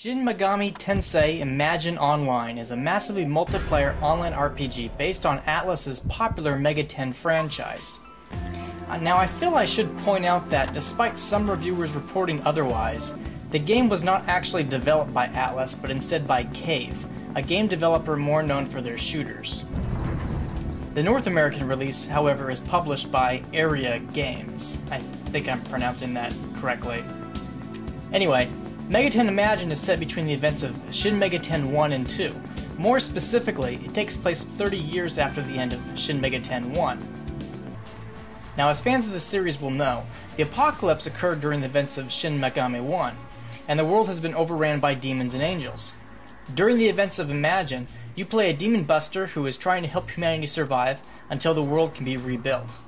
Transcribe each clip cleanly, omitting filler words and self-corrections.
Shin Megami Tensei Imagine Online is a massively multiplayer online RPG based on Atlus's popular Megaten franchise. Now I feel I should point out that despite some reviewers reporting otherwise, the game was not actually developed by Atlus but instead by Cave, a game developer more known for their shooters. The North American release, however, is published by Aeria Games. I think I'm pronouncing that correctly. Anyway, Megaten Imagine is set between the events of Shin Megaten 1 and 2. More specifically, it takes place 30 years after the end of Shin Megaten 1. Now, as fans of the series will know, the apocalypse occurred during the events of Shin Megami 1, and the world has been overran by demons and angels. During the events of Imagine, you play a demon buster who is trying to help humanity survive until the world can be rebuilt.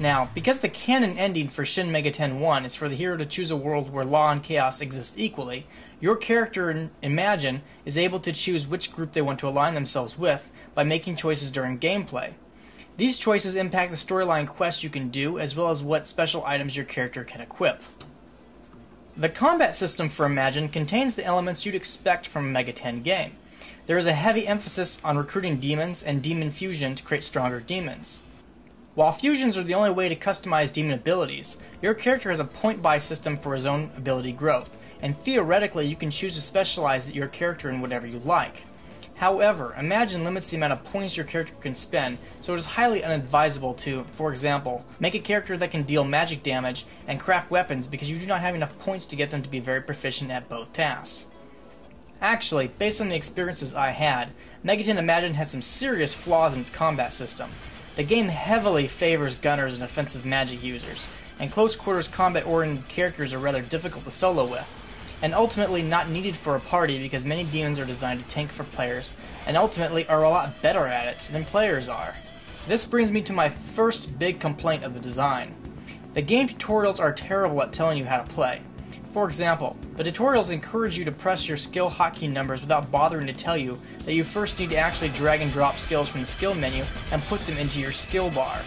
Now, because the canon ending for Shin Megaten 1 is for the hero to choose a world where law and chaos exist equally, your character in Imagine is able to choose which group they want to align themselves with by making choices during gameplay. These choices impact the storyline quests you can do, as well as what special items your character can equip. The combat system for Imagine contains the elements you'd expect from a Megaten game. There is a heavy emphasis on recruiting demons and demon fusion to create stronger demons. While fusions are the only way to customize demon abilities, your character has a point-buy system for his own ability growth, and theoretically you can choose to specialize your character in whatever you like. However, Imagine limits the amount of points your character can spend, so it is highly unadvisable to, for example, make a character that can deal magic damage and craft weapons because you do not have enough points to get them to be very proficient at both tasks. Actually, based on the experiences I had, Megaten Imagine has some serious flaws in its combat system. The game heavily favors gunners and offensive magic users, and close-quarters combat-oriented characters are rather difficult to solo with, and ultimately not needed for a party because many demons are designed to tank for players, and ultimately are a lot better at it than players are. This brings me to my first big complaint of the design. The game tutorials are terrible at telling you how to play. For example, the tutorials encourage you to press your skill hotkey numbers without bothering to tell you that you first need to actually drag and drop skills from the skill menu and put them into your skill bar.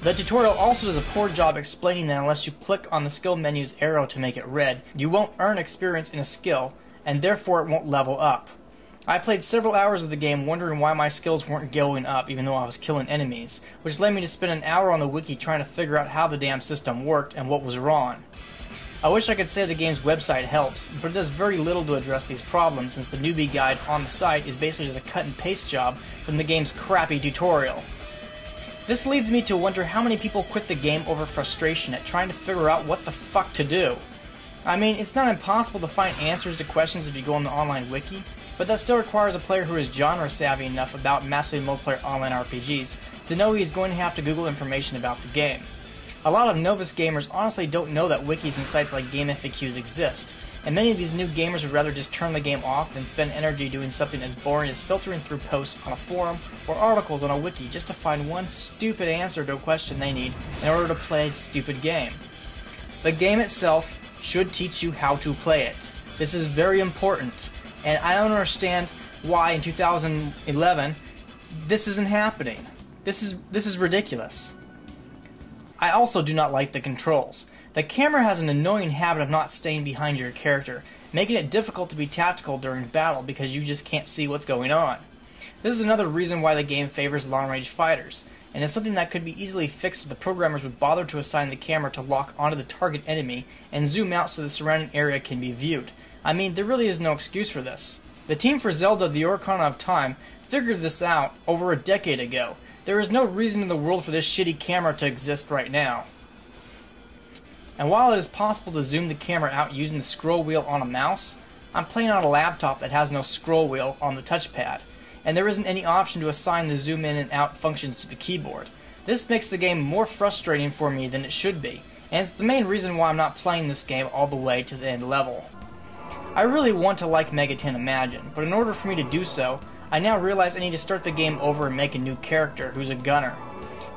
The tutorial also does a poor job explaining that unless you click on the skill menu's arrow to make it red, you won't earn experience in a skill, and therefore it won't level up. I played several hours of the game wondering why my skills weren't going up even though I was killing enemies, which led me to spend an hour on the wiki trying to figure out how the damn system worked and what was wrong. I wish I could say the game's website helps, but it does very little to address these problems since the newbie guide on the site is basically just a cut and paste job from the game's crappy tutorial. This leads me to wonder how many people quit the game over frustration at trying to figure out what the fuck to do. I mean, it's not impossible to find answers to questions if you go on the online wiki, but that still requires a player who is genre savvy enough about massively multiplayer online RPGs to know he is going to have to Google information about the game. A lot of novice gamers honestly don't know that wikis and sites like GameFAQs exist, and many of these new gamers would rather just turn the game off than spend energy doing something as boring as filtering through posts on a forum or articles on a wiki just to find one stupid answer to a question they need in order to play a stupid game. The game itself should teach you how to play it. This is very important, and I don't understand why in 2011 this isn't happening. This is ridiculous. I also do not like the controls. The camera has an annoying habit of not staying behind your character, making it difficult to be tactical during battle because you just can't see what's going on. This is another reason why the game favors long-range fighters, and is something that could be easily fixed if the programmers would bother to assign the camera to lock onto the target enemy and zoom out so the surrounding area can be viewed. I mean, there really is no excuse for this. The team for Zelda: The Ocarina of Time figured this out over a decade ago. There is no reason in the world for this shitty camera to exist right now. And while it is possible to zoom the camera out using the scroll wheel on a mouse, I'm playing on a laptop that has no scroll wheel on the touchpad, and there isn't any option to assign the zoom in and out functions to the keyboard. This makes the game more frustrating for me than it should be, and it's the main reason why I'm not playing this game all the way to the end level. I really want to like Megaten Imagine, but in order for me to do so, I now realize I need to start the game over and make a new character who's a gunner,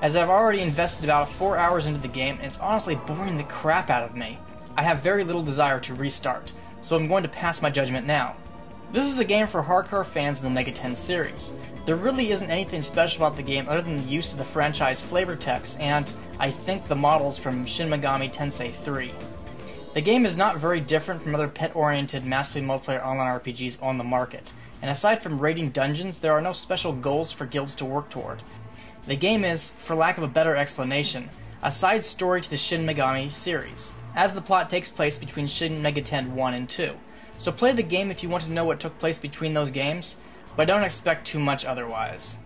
as I've already invested about 4 hours into the game and it's honestly boring the crap out of me. I have very little desire to restart, so I'm going to pass my judgment now. This is a game for hardcore fans of the Megaten series. There really isn't anything special about the game other than the use of the franchise flavor text and, I think, the models from Shin Megami Tensei III. The game is not very different from other pet-oriented massively multiplayer online RPGs on the market, and aside from raiding dungeons, there are no special goals for guilds to work toward. The game is, for lack of a better explanation, a side story to the Shin Megami series, as the plot takes place between Shin Megaten 1 and 2. So play the game if you want to know what took place between those games, but don't expect too much otherwise.